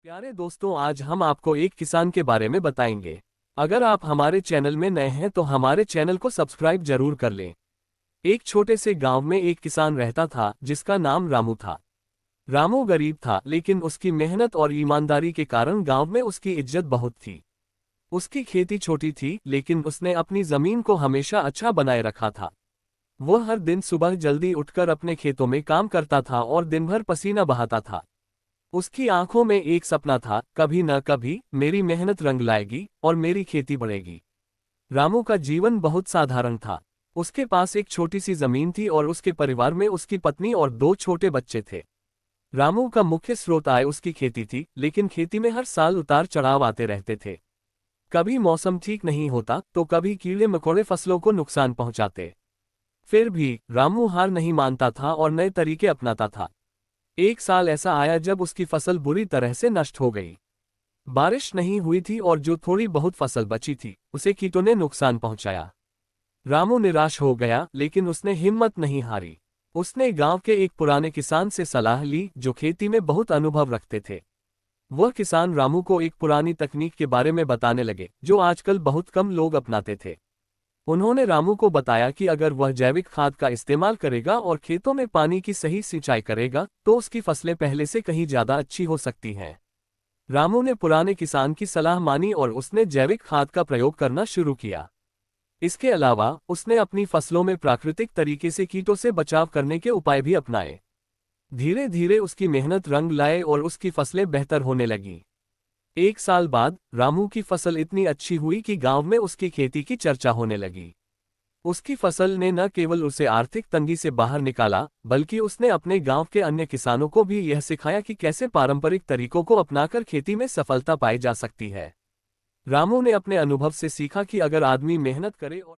प्यारे दोस्तों, आज हम आपको एक किसान के बारे में बताएंगे। अगर आप हमारे चैनल में नए हैं तो हमारे चैनल को सब्सक्राइब जरूर कर लें। एक छोटे से गांव में एक किसान रहता था जिसका नाम रामू था। रामू गरीब था, लेकिन उसकी मेहनत और ईमानदारी के कारण गांव में उसकी इज्जत बहुत थी। उसकी खेती छोटी थी, लेकिन उसने अपनी जमीन को हमेशा अच्छा बनाए रखा था। वह हर दिन सुबह जल्दी उठकर अपने खेतों में काम करता था और दिन भर पसीना बहाता था। उसकी आंखों में एक सपना था, कभी न कभी मेरी मेहनत रंग लाएगी और मेरी खेती बढ़ेगी। रामू का जीवन बहुत साधारण था। उसके पास एक छोटी सी जमीन थी और उसके परिवार में उसकी पत्नी और दो छोटे बच्चे थे। रामू का मुख्य स्रोत आय उसकी खेती थी, लेकिन खेती में हर साल उतार चढ़ाव आते रहते थे। कभी मौसम ठीक नहीं होता तो कभी कीड़े मकोड़े फसलों को नुकसान पहुंचाते। फिर भी रामू हार नहीं मानता था और नए तरीके अपनाता था। एक साल ऐसा आया जब उसकी फसल बुरी तरह से नष्ट हो गई। बारिश नहीं हुई थी और जो थोड़ी बहुत फसल बची थी उसे कीटों ने नुकसान पहुंचाया। रामू निराश हो गया, लेकिन उसने हिम्मत नहीं हारी। उसने गांव के एक पुराने किसान से सलाह ली जो खेती में बहुत अनुभव रखते थे। वह किसान रामू को एक पुरानी तकनीक के बारे में बताने लगे जो आजकल बहुत कम लोग अपनाते थे। उन्होंने रामू को बताया कि अगर वह जैविक खाद का इस्तेमाल करेगा और खेतों में पानी की सही सिंचाई करेगा तो उसकी फसलें पहले से कहीं ज्यादा अच्छी हो सकती हैं। रामू ने पुराने किसान की सलाह मानी और उसने जैविक खाद का प्रयोग करना शुरू किया। इसके अलावा उसने अपनी फसलों में प्राकृतिक तरीके से कीटों से बचाव करने के उपाय भी अपनाए। धीरे धीरे उसकी मेहनत रंग लाए और उसकी फसलें बेहतर होने लगीं। एक साल बाद रामू की फसल इतनी अच्छी हुई कि गांव में उसकी खेती की चर्चा होने लगी। उसकी फसल ने न केवल उसे आर्थिक तंगी से बाहर निकाला, बल्कि उसने अपने गांव के अन्य किसानों को भी यह सिखाया कि कैसे पारंपरिक तरीकों को अपनाकर खेती में सफलता पाई जा सकती है। रामू ने अपने अनुभव से सीखा कि अगर आदमी मेहनत करे और